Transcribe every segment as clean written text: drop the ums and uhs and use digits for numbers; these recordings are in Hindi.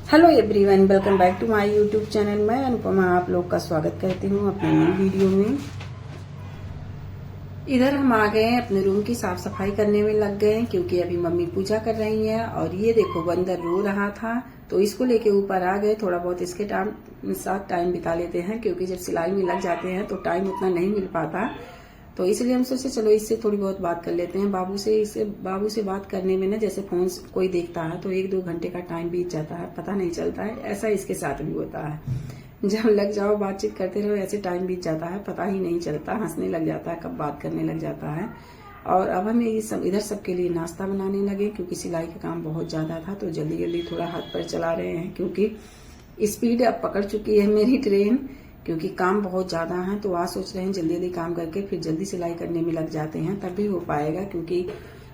Hello everyone, welcome back to my YouTube channel. मैं अनुपमा आप लोग का स्वागत करती हूँ अपने नई वीडियो में। इधर हम आ गए हैं, अपने रूम की साफ सफाई करने में लग गए हैं क्योंकि अभी मम्मी पूजा कर रही हैं। और ये देखो बंदर रो रहा था तो इसको लेके ऊपर आ गए। थोड़ा बहुत इसके साथ टाइम बिता लेते हैं क्योंकि जब सिलाई में लग जाते हैं तो टाइम उतना नहीं मिल पाता। तो इसलिए हम सोचे चलो इससे थोड़ी बहुत बात कर लेते हैं बाबू से बात करने में ना, जैसे फोन कोई देखता है तो 1-2 घंटे का टाइम बीत जाता है, पता नहीं चलता है। ऐसा इसके साथ भी होता है, जब लग जाओ बातचीत करते रहो ऐसे टाइम बीत जाता है, पता ही नहीं चलता, हंसने लग जाता है, कब बात करने लग जाता है। और अब हम इधर सबके लिए नाश्ता बनाने लगे क्योंकि सिलाई का काम बहुत ज्यादा था तो जल्दी जल्दी थोड़ा हाथ पर चला रहे हैं क्योंकि स्पीड अब पकड़ चुकी है मेरी ट्रेन, क्योंकि काम बहुत ज्यादा है। तो आज सोच रहे हैं जल्दी जल्दी काम करके फिर जल्दी सिलाई करने में लग जाते हैं, तब भी हो पाएगा क्योंकि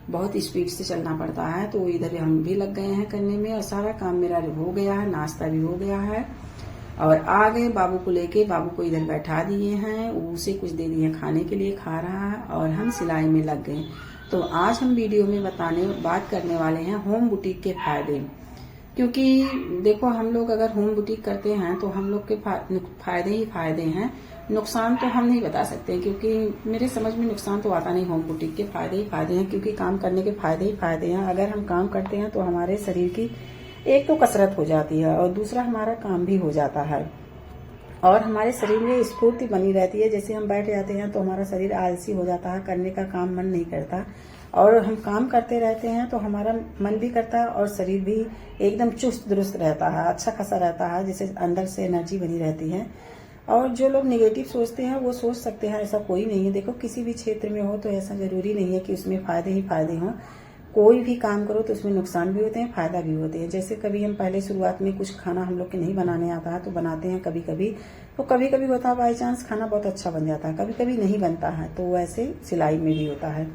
बहुत स्पीड से चलना पड़ता है। तो इधर हम भी लग गए हैं करने में और सारा काम मेरा हो गया है, नाश्ता भी हो गया है। और आ गए बाबू को लेके, बाबू को इधर बैठा दिए हैं, उसे कुछ दे दिए खाने के लिए, खा रहा है और हम सिलाई में लग गए। तो आज हम वीडियो में बात करने वाले हैं होम बुटीक के फायदे। क्योंकि देखो हम लोग अगर होम बुटीक करते हैं तो हम लोग के फायदे ही फायदे हैं, नुकसान तो हम नहीं बता सकते क्योंकि मेरे समझ में नुकसान तो आता नहीं। होम बुटीक के फायदे ही फायदे हैं क्योंकि काम करने के फायदे ही फायदे हैं। अगर हम काम करते हैं तो हमारे शरीर की एक तो कसरत हो जाती है और दूसरा हमारा काम भी हो जाता है और हमारे शरीर में स्फूर्ति बनी रहती है। जैसे हम बैठ जाते हैं तो हमारा शरीर आलसी हो जाता है, करने का काम मन नहीं करता। और हम काम करते रहते हैं तो हमारा मन भी करता है और शरीर भी एकदम चुस्त दुरुस्त रहता है, अच्छा खासा रहता है, जैसे अंदर से एनर्जी बनी रहती है। और जो लोग नेगेटिव सोचते हैं वो सोच सकते हैं, ऐसा कोई नहीं है। देखो किसी भी क्षेत्र में हो तो ऐसा जरूरी नहीं है कि उसमें फायदे ही फायदे हों। कोई भी काम करो तो उसमें नुकसान भी होते हैं, फायदा भी होते हैं। जैसे कभी हम पहले शुरुआत में कुछ खाना हम लोग के नहीं बनाने आता है तो बनाते हैं कभी कभी, तो कभी कभी होता है बाई चांस खाना बहुत अच्छा बन जाता है, कभी कभी नहीं बनता है। तो वैसे सिलाई में भी होता है,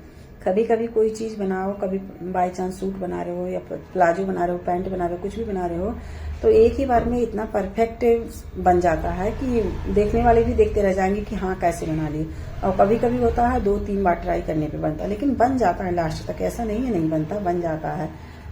कभी कभी कोई चीज बनाओ, कभी बाई चांस सूट बना रहे हो या प्लाजो बना रहे हो, पैंट बना रहे हो, कुछ भी बना रहे हो तो एक ही बार में इतना परफेक्ट बन जाता है कि देखने वाले भी देखते रह जाएंगे कि हाँ कैसे बना ली। और कभी कभी होता है 2-3 बार ट्राई करने पे बनता है, लेकिन बन जाता है लास्ट तक, ऐसा नहीं है नहीं बनता, बन जाता है।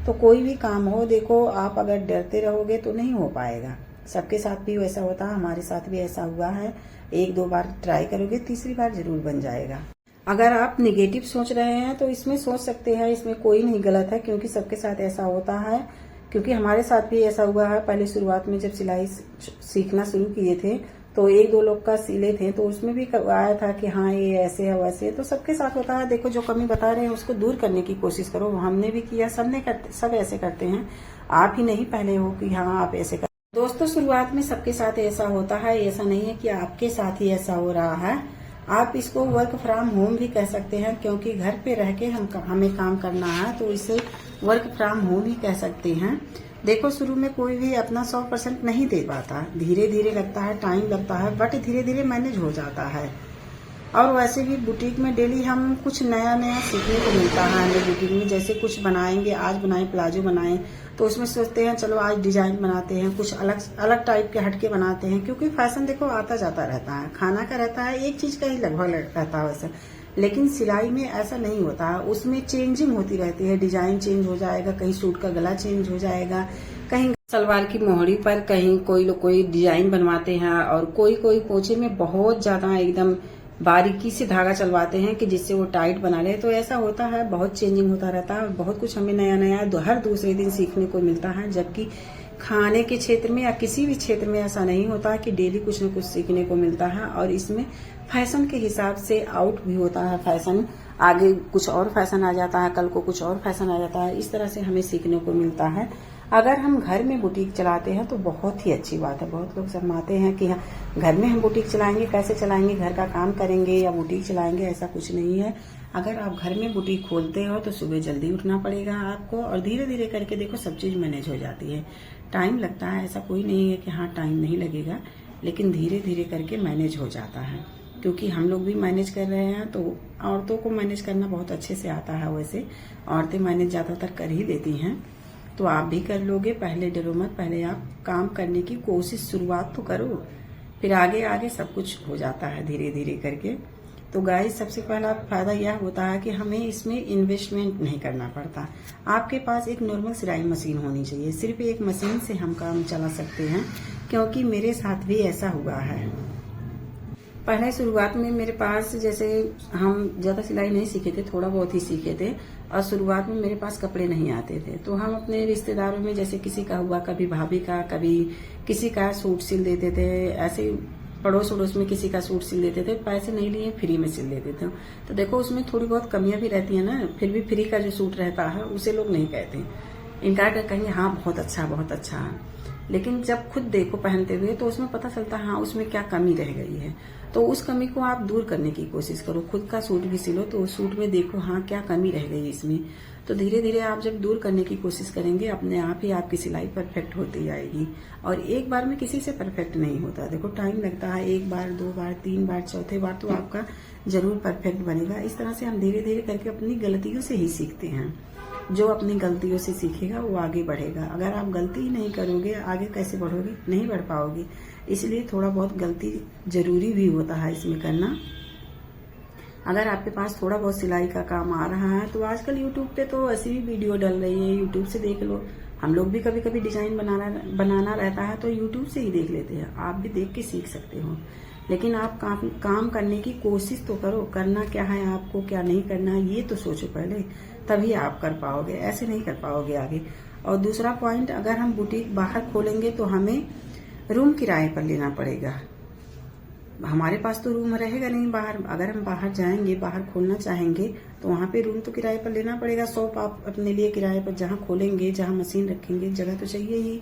तो कोई भी काम हो, देखो आप अगर डरते रहोगे तो नहीं हो पाएगा। सबके साथ भी वैसा होता है, हमारे साथ भी ऐसा हुआ है। 1-2 बार ट्राई करोगे, तीसरी बार जरूर बन जाएगा। अगर आप निगेटिव सोच रहे हैं तो इसमें सोच सकते हैं, इसमें कोई नहीं गलत है क्योंकि सबके साथ ऐसा होता है। क्योंकि हमारे साथ भी ऐसा हुआ है, पहले शुरुआत में जब सिलाई सीखना शुरू किए थे तो 1-2 लोग का सिले थे तो उसमें भी आया था कि हाँ ये ऐसे है वैसे है। तो सबके साथ होता है। देखो जो कमी बता रहे हैं उसको दूर करने की कोशिश करो, हमने भी किया, सब ऐसे करते हैं, आप ही नहीं पहले हो कि हाँ आप ऐसे कर। दोस्तों शुरुआत में सबके साथ ऐसा होता है, ऐसा नहीं है कि आपके साथ ही ऐसा हो रहा है। आप इसको वर्क फ्रॉम होम भी कह सकते हैं क्योंकि घर पे रह के हमें काम करना है तो इसे वर्क फ्रॉम होम ही कह सकते हैं। देखो शुरू में कोई भी अपना 100% नहीं दे पाता, धीरे धीरे लगता है, टाइम लगता है, बट धीरे धीरे मैनेज हो जाता है। और वैसे भी बुटीक में डेली हम कुछ नया नया सीखने को मिलता है। हमें बुटीक में जैसे कुछ बनाएंगे, आज बनाए प्लाजो बनाए तो उसमें सोचते हैं चलो आज डिजाइन बनाते हैं, कुछ अलग अलग टाइप के हटके बनाते हैं क्योंकि फैशन देखो आता जाता रहता है, खाना का रहता है, एक चीज का ही लगभग रहता है वैसे। लेकिन सिलाई में ऐसा नहीं होता है, उसमें चेंजिंग होती रहती है, डिजाइन चेंज हो जाएगा, कहीं सूट का गला चेंज हो जाएगा, कहीं सलवार की मोहरी पर कहीं कोई लोग कोई डिजाइन बनवाते हैं और कोई कोई पोंचे में बहुत ज्यादा एकदम बारीकी से धागा चलवाते हैं कि जिससे वो टाइट बना ले। तो ऐसा होता है, बहुत चेंजिंग होता रहता है, बहुत कुछ हमें नया नया हर दूसरे दिन सीखने को मिलता है। जबकि खाने के क्षेत्र में या किसी भी क्षेत्र में ऐसा नहीं होता कि डेली कुछ न कुछ सीखने को मिलता है। और इसमें फैशन के हिसाब से आउट भी होता है, फैशन आगे कुछ और फैशन आ जाता है, कल को कुछ और फैशन आ जाता है, इस तरह से हमें सीखने को मिलता है। अगर हम घर में बुटीक चलाते हैं तो बहुत ही अच्छी बात है। बहुत लोग शर्माते हैं कि हाँ घर में हम बुटीक चलाएंगे, कैसे चलाएंगे, घर का काम करेंगे या बुटीक चलाएंगे, ऐसा कुछ नहीं है। अगर आप घर में बुटीक खोलते हो तो सुबह जल्दी उठना पड़ेगा आपको और धीरे धीरे करके देखो सब चीज मैनेज हो जाती है। टाइम लगता है, ऐसा कोई नहीं है कि हाँ टाइम नहीं लगेगा, लेकिन धीरे धीरे करके मैनेज हो जाता है। क्योंकि हम लोग भी मैनेज कर रहे हैं तो औरतों को मैनेज करना बहुत अच्छे से आता है। वैसे औरतें मैनेज ज्यादातर कर ही लेती हैं, तो आप भी कर लोगे। पहले डरो मत, पहले आप काम करने की कोशिश शुरुआत तो करो, फिर आगे आगे सब कुछ हो जाता है धीरे धीरे करके। तो गाइस सबसे पहला फायदा यह होता है कि हमें इसमें इन्वेस्टमेंट नहीं करना पड़ता। आपके पास एक नॉर्मल सिलाई मशीन होनी चाहिए, सिर्फ एक मशीन से हम काम चला सकते हैं, क्योंकि मेरे साथ भी ऐसा हुआ है। पहले शुरुआत में मेरे पास, जैसे हम ज्यादा सिलाई नहीं सीखे थे, थोड़ा बहुत ही सीखे थे, और शुरुआत में मेरे पास कपड़े नहीं आते थे, तो हम अपने रिश्तेदारों में जैसे किसी का हुआ, कभी भाभी का, कभी किसी का सूट सिल देते थे, ऐसे पड़ोस उड़ोस में किसी का सूट सिल देते थे, पैसे नहीं लिए फ्री में सिल देते थे। तो देखो उसमें थोड़ी बहुत कमियां भी रहती है ना, फिर भी फ्री का जो सूट रहता है उसे लोग नहीं कहते, इनकार कर कहेंगे हाँ बहुत अच्छा बहुत अच्छा, लेकिन जब खुद देखो पहनते हुए तो उसमें पता चलता है हाँ उसमें क्या कमी रह गई है। तो उस कमी को आप दूर करने की कोशिश करो। खुद का सूट भी सिलो तो उस सूट में देखो हाँ क्या कमी रह गई इसमें, तो धीरे धीरे आप जब दूर करने की कोशिश करेंगे, अपने आप ही आपकी सिलाई परफेक्ट होती जाएगी। और एक बार में किसी से परफेक्ट नहीं होता, देखो टाइम लगता है, 1 बार 2 बार 3 बार, चौथे बार तो आपका जरूर परफेक्ट बनेगा। इस तरह से हम धीरे धीरे करके अपनी गलतियों से ही सीखते हैं। जो अपनी गलतियों से सीखेगा वो आगे बढ़ेगा। अगर आप गलती ही नहीं करोगे, आगे कैसे बढ़ोगे? नहीं बढ़ पाओगे। इसलिए थोड़ा बहुत गलती जरूरी भी होता है इसमें करना। अगर आपके पास थोड़ा बहुत सिलाई का काम आ रहा है तो आजकल यूट्यूब पे तो ऐसी भी वीडियो डल रही है, यूट्यूब से देख लो। हम लोग भी कभी कभी डिजाइन बनाना रहता है तो यूट्यूब से ही देख लेते हैं, आप भी देख के सीख सकते हो। लेकिन आप काम करने की कोशिश तो करो, करना क्या है आपको, क्या नहीं करना है ये तो सोचो पहले, तभी आप कर पाओगे, ऐसे नहीं कर पाओगे आगे। और दूसरा पॉइंट, अगर हम बुटीक बाहर खोलेंगे तो हमें रूम किराए पर लेना पड़ेगा। हमारे पास तो रूम रहेगा नहीं बाहर, अगर हम बाहर जाएंगे, बाहर खोलना चाहेंगे तो वहां पे रूम तो किराए पर लेना पड़ेगा। शॉप आप अपने लिए किराए पर जहां खोलेंगे, जहां मशीन रखेंगे, जगह तो चाहिए ही,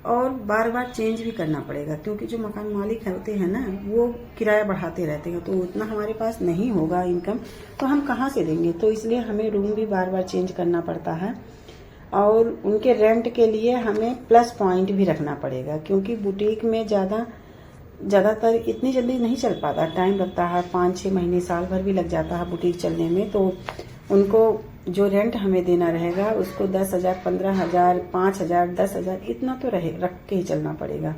और बार बार चेंज भी करना पड़ेगा, क्योंकि जो मकान मालिक होते हैं ना वो किराया बढ़ाते रहते हैं, तो उतना हमारे पास नहीं होगा इनकम, तो हम कहाँ से देंगे। तो इसलिए हमें रूम भी बार बार चेंज करना पड़ता है, और उनके रेंट के लिए हमें प्लस पॉइंट भी रखना पड़ेगा, क्योंकि बुटीक में ज्यादातर इतनी जल्दी नहीं चल पाता, टाइम लगता है, 5-6 महीने, साल भर भी लग जाता है बुटीक चलने में। तो उनको जो रेंट हमें देना रहेगा उसको 10,000, 15,000, 5,000, 10,000 इतना तो रख के ही चलना पड़ेगा।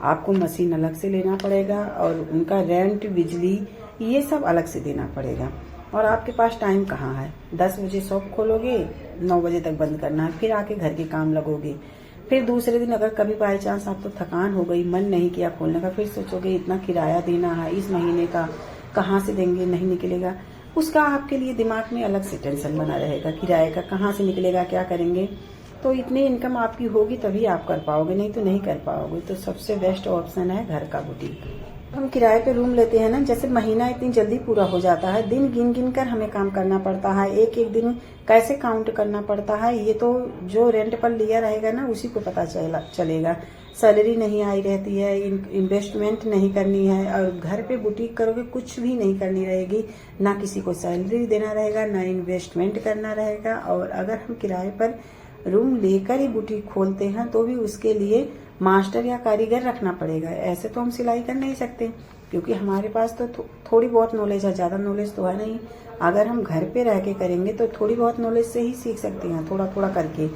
आपको मशीन अलग से लेना पड़ेगा और उनका रेंट, बिजली, ये सब अलग से देना पड़ेगा। और आपके पास टाइम कहाँ है? 10 बजे शॉप खोलोगे, 9 बजे तक बंद करना है, फिर आके घर के काम लगोगे। फिर दूसरे दिन अगर कभी बाई चांस आपको थकान हो गई, मन नहीं किया खोलने का, फिर सोचोगे इतना किराया देना है इस महीने का, कहाँ से देंगे, नहीं निकलेगा। उसका आपके लिए दिमाग में अलग से टेंशन बना रहेगा, किराए का कहाँ से निकलेगा, क्या करेंगे। तो इतनी इनकम आपकी होगी तभी आप कर पाओगे, नहीं तो नहीं कर पाओगे। तो सबसे बेस्ट ऑप्शन है घर का बुटीक। हम किराए पे रूम लेते हैं ना, जैसे महीना इतनी जल्दी पूरा हो जाता है, दिन गिन गिन कर हमें काम करना पड़ता है, एक एक दिन कैसे काउंट करना पड़ता है, ये तो जो रेंट पर लिया रहेगा ना उसी को पता चलेगा। सैलरी नहीं आई रहती है, इन्वेस्टमेंट नहीं करनी है, और घर पे बुटीक करोगे कुछ भी नहीं करनी रहेगी, ना किसी को सैलरी देना रहेगा, ना इन्वेस्टमेंट करना रहेगा। और अगर हम किराए पर रूम लेकर ही बुटीक खोलते हैं तो भी उसके लिए मास्टर या कारीगर रखना पड़ेगा। ऐसे तो हम सिलाई कर नहीं सकते, क्योंकि हमारे पास तो थोड़ी बहुत नॉलेज है, ज्यादा नॉलेज तो है नहीं। अगर हम घर पे रह के करेंगे तो थोड़ी बहुत नॉलेज से ही सीख सकते हैं, थोड़ा थोड़ा करके।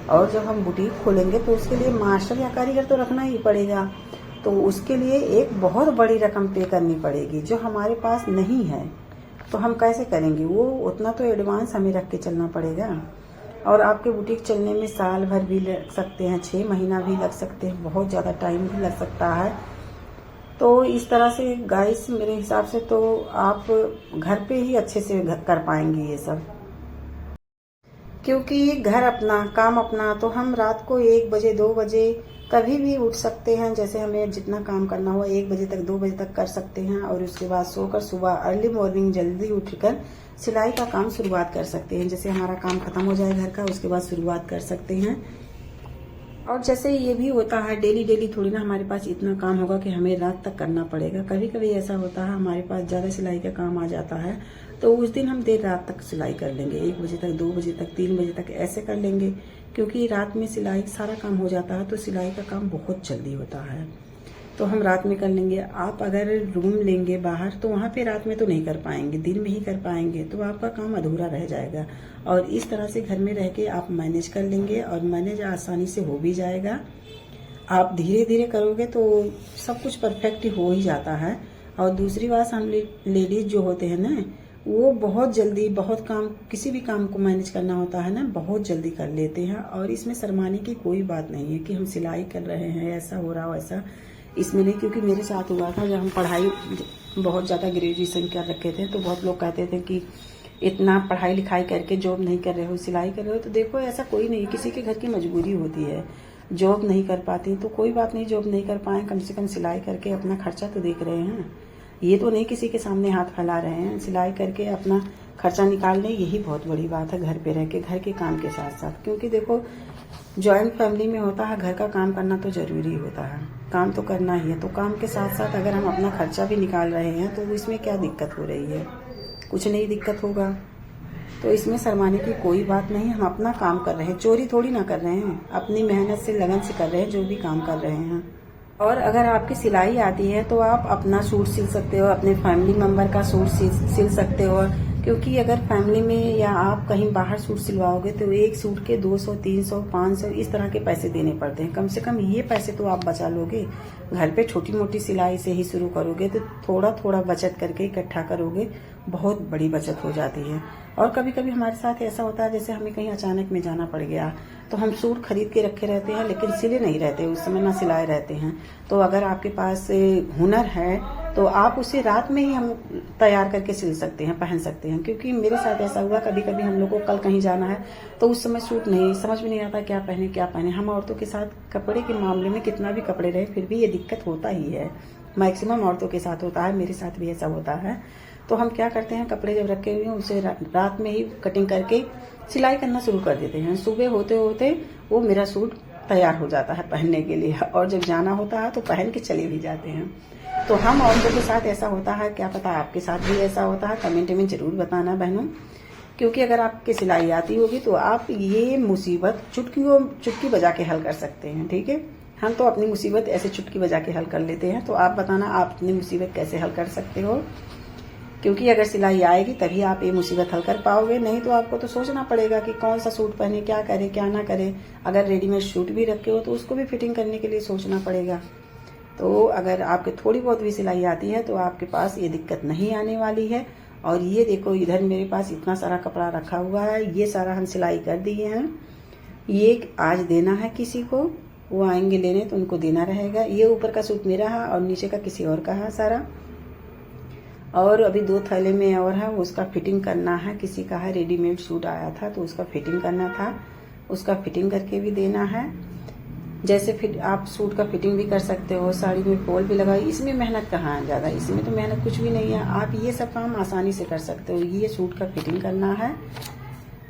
और जब हम बुटीक खोलेंगे तो उसके लिए मास्टर या कारीगर तो रखना ही पड़ेगा, तो उसके लिए एक बहुत बड़ी रकम पे करनी पड़ेगी जो हमारे पास नहीं है। तो हम कैसे करेंगे? वो उतना तो एडवांस हमें रख के चलना पड़ेगा। और आपके बुटीक चलने में साल भर भी लग सकते हैं, 6 महीना भी लग सकते हैं, बहुत ज़्यादा टाइम भी लग सकता है। तो इस तरह से गाइस मेरे हिसाब से तो आप घर पे ही अच्छे से कर पाएंगे ये सब, क्योंकि घर अपना, काम अपना। तो हम रात को 1 बजे 2 बजे कभी भी उठ सकते हैं, जैसे हमें जितना काम करना हो 1 बजे तक 2 बजे तक कर सकते हैं, और उसके बाद सोकर सुबह अर्ली मॉर्निंग जल्दी उठकर सिलाई का काम शुरुआत कर सकते हैं। जैसे हमारा काम खत्म हो जाए घर का, उसके बाद शुरुआत कर सकते हैं। और जैसे ये भी होता है, डेली डेली थोड़ी ना हमारे पास इतना काम होगा कि हमें रात तक करना पड़ेगा। कभी कभी ऐसा होता है हमारे पास ज्यादा सिलाई का काम आ जाता है, तो उस दिन हम देर रात तक सिलाई कर लेंगे, 1 बजे तक, 2 बजे तक, 3 बजे तक ऐसे कर लेंगे, क्योंकि रात में सिलाई सारा काम हो जाता है, तो सिलाई का काम बहुत जल्दी होता है, तो हम रात में कर लेंगे। आप अगर रूम लेंगे बाहर तो वहाँ पे रात में तो नहीं कर पाएंगे, दिन में ही कर पाएंगे, तो आपका काम अधूरा रह जाएगा। और इस तरह से घर में रह के आप मैनेज कर लेंगे, और मैनेज आसानी से हो भी जाएगा। आप धीरे धीरे करोगे तो सब कुछ परफेक्ट हो ही जाता है। और दूसरी बात, हम लेडीज जो होते हैं ना, वो बहुत जल्दी बहुत काम, किसी भी काम को मैनेज करना होता है ना, बहुत जल्दी कर लेते हैं। और इसमें शर्माने की कोई बात नहीं है कि हम सिलाई कर रहे हैं, ऐसा हो रहा हो ऐसा, इसमें नहीं। क्योंकि मेरे साथ हुआ था, जब हम पढ़ाई बहुत ज़्यादा ग्रेजुएशन कर रखे थे, तो बहुत लोग कहते थे कि इतना पढ़ाई लिखाई करके जॉब नहीं कर रहे हो, सिलाई कर रहे हो। तो देखो, ऐसा कोई नहीं, किसी के घर की मजबूरी होती है, जॉब नहीं कर पाती तो कोई बात नहीं, जॉब नहीं कर पाए, कम से कम सिलाई करके अपना खर्चा तो देख रहे हैं। ये तो नहीं किसी के सामने हाथ फैला रहे हैं, सिलाई करके अपना खर्चा निकाल लें, यही बहुत बड़ी बात है घर पे रह के, घर के काम के साथ साथ। क्योंकि देखो, जॉइंट फैमिली में होता है, घर का काम करना तो जरूरी होता है, काम तो करना ही है। तो काम के साथ साथ अगर हम अपना खर्चा भी निकाल रहे हैं तो इसमें क्या दिक्कत हो रही है? कुछ नहीं दिक्कत होगा। तो इसमें शर्माने की कोई बात नहीं, हम अपना काम कर रहे हैं, चोरी थोड़ी ना कर रहे हैं, अपनी मेहनत से लगन से कर रहे हैं जो भी काम कर रहे हैं। और अगर आपकी सिलाई आती है तो आप अपना सूट सिल सकते हो, अपने फैमिली मेंबर का सूट सिल सकते हो। क्योंकि अगर फैमिली में या आप कहीं बाहर सूट सिलवाओगे तो एक सूट के 200, 300, 500 इस तरह के पैसे देने पड़ते हैं। कम से कम ये पैसे तो आप बचा लोगे। घर पे छोटी मोटी सिलाई से ही शुरू करोगे तो थोड़ा थोड़ा बचत करके इकट्ठा करोगे, बहुत बड़ी बचत हो जाती है। और कभी कभी हमारे साथ ऐसा होता है, जैसे हमें कहीं अचानक में जाना पड़ गया तो हम सूट खरीद के रखे रहते हैं, लेकिन सिले नहीं रहते, उस समय ना सिलाए रहते हैं। तो अगर आपके पास हुनर है तो आप उसे रात में ही हम तैयार करके सिल सकते हैं, पहन सकते हैं। क्योंकि मेरे साथ ऐसा हुआ, कभी कभी हम लोग को कल कहीं जाना है तो उस समय सूट नहीं, समझ में नहीं आता क्या पहने क्या पहने। हम औरतों के साथ कपड़े के मामले में कितना भी कपड़े रहे फिर भी ये दिक्कत होता ही है, मैक्सिमम औरतों के साथ होता है, मेरे साथ भी ऐसा होता है। तो हम क्या करते हैं, कपड़े जब रखे हुए हैं उसे रात में ही कटिंग करके सिलाई करना शुरू कर देते हैं। सुबह होते होते वो मेरा सूट तैयार हो जाता है पहनने के लिए, और जब जाना होता है तो पहन के चले भी जाते हैं। तो हम औरतों के साथ ऐसा होता है, क्या पता आपके साथ भी ऐसा होता है, कमेंट में जरूर बताना बहनों। क्योंकि अगर आपकी सिलाई आती होगी तो आप ये मुसीबत चुटकी बजा के हल कर सकते हैं, ठीक है। हम तो अपनी मुसीबत ऐसे चुटकी बजा के हल कर लेते हैं, तो आप बताना आप अपनी मुसीबत कैसे हल कर सकते हो। क्योंकि अगर सिलाई आएगी तभी आप ये मुसीबत हल कर पाओगे, नहीं तो आपको तो सोचना पड़ेगा कि कौन सा सूट पहने, क्या करे क्या ना करे। अगर रेडीमेड सूट भी रखे हो तो उसको भी फिटिंग करने के लिए सोचना पड़ेगा। तो अगर आपके थोड़ी बहुत भी सिलाई आती है तो आपके पास ये दिक्कत नहीं आने वाली है। और ये देखो, इधर मेरे पास इतना सारा कपड़ा रखा हुआ है, ये सारा हम सिलाई कर दिए हैं। ये आज देना है किसी को, वो आएंगे लेने तो उनको देना रहेगा। ये ऊपर का सूट मेरा है और नीचे का किसी और का है सारा। और अभी 2 थैले में और है, उसका फिटिंग करना है, किसी का है रेडीमेड सूट आया था तो उसका फिटिंग करना था, उसका फिटिंग करके भी देना है। जैसे फिर आप सूट का फिटिंग भी कर सकते हो, साड़ी में फॉल भी लगाई, इसमें मेहनत कहाँ है ज़्यादा, इसमें तो मेहनत कुछ भी नहीं है, आप ये सब काम आसानी से कर सकते हो। ये सूट का फिटिंग करना है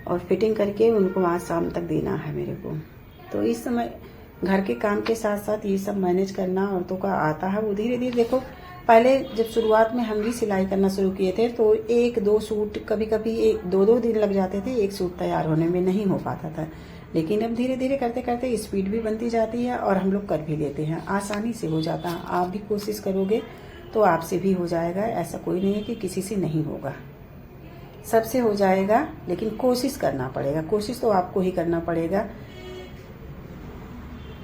और फिटिंग करके उनको आज शाम तक देना है मेरे को। तो इस समय घर के काम के साथ साथ ये सब मैनेज करना औरतों का आता है। वो धीरे धीरे देखो, पहले जब शुरुआत में हम भी सिलाई करना शुरू किए थे तो 1-2 सूट, कभी कभी 1-2 दिन लग जाते थे एक सूट तैयार होने में, नहीं हो पाता था। लेकिन अब धीरे धीरे करते करते स्पीड भी बनती जाती है और हम लोग कर भी लेते हैं, आसानी से हो जाता है। आप भी कोशिश करोगे तो आपसे भी हो जाएगा, ऐसा कोई नहीं है कि किसी से नहीं होगा, सबसे हो जाएगा। लेकिन कोशिश करना पड़ेगा, कोशिश तो आपको ही करना पड़ेगा।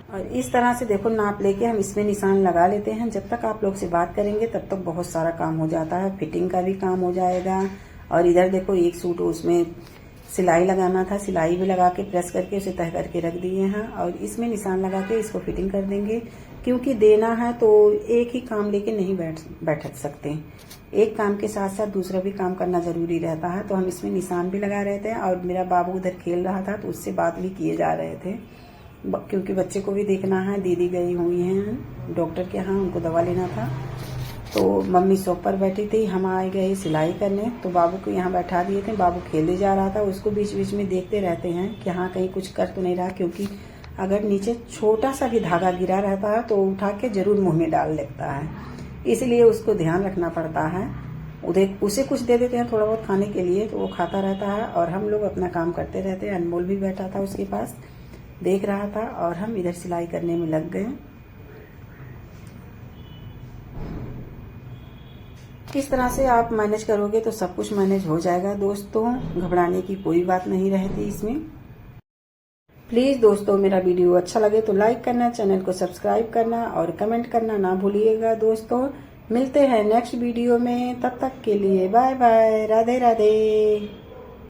और इस तरह से देखो, नाप लेके हम इसमें निशान लगा लेते हैं। जब तक आप लोग से बात करेंगे तब तक बहुत सारा काम हो जाता है, फिटिंग का भी काम हो जाएगा। और इधर देखो, एक सूट उसमें सिलाई लगाना था, सिलाई भी लगा के प्रेस करके उसे तह करके रख दिए हैं। और इसमें निशान लगा के इसको फिटिंग कर देंगे, क्योंकि देना है तो एक ही काम लेके नहीं बैठ सकते, एक काम के साथ साथ दूसरा भी काम करना जरूरी रहता है। तो हम इसमें निशान भी लगा रहे थे। और मेरा बाबू उधर खेल रहा था तो उससे बात भी किए जा रहे थे, क्योंकि बच्चे को भी देखना है। दीदी गई हुई हैं डॉक्टर के यहाँ, उनको दवा लेना था। तो मम्मी शॉप पर बैठी थी, हम आए गए सिलाई करने, तो बाबू को यहाँ बैठा दिए थे। बाबू खेलने जा रहा था, उसको बीच बीच में देखते रहते हैं कि हाँ कहीं कुछ कर तो नहीं रहा, क्योंकि अगर नीचे छोटा सा भी धागा गिरा रहता है तो उठा के जरूर मुंह में डाल लेता है, इसलिए उसको ध्यान रखना पड़ता है। उसे कुछ दे देते हैं थोड़ा बहुत खाने के लिए तो वो खाता रहता है और हम लोग अपना काम करते रहते हैं। अनमोल भी बैठा था उसके पास, देख रहा था, और हम इधर सिलाई करने में लग गए। इस तरह से आप मैनेज करोगे तो सब कुछ मैनेज हो जाएगा दोस्तों, घबराने की कोई बात नहीं रहती इसमें। प्लीज दोस्तों, मेरा वीडियो अच्छा लगे तो लाइक करना, चैनल को सब्सक्राइब करना और कमेंट करना ना भूलिएगा दोस्तों। मिलते हैं नेक्स्ट वीडियो में, तब तक के लिए बाय बाय, राधे राधे।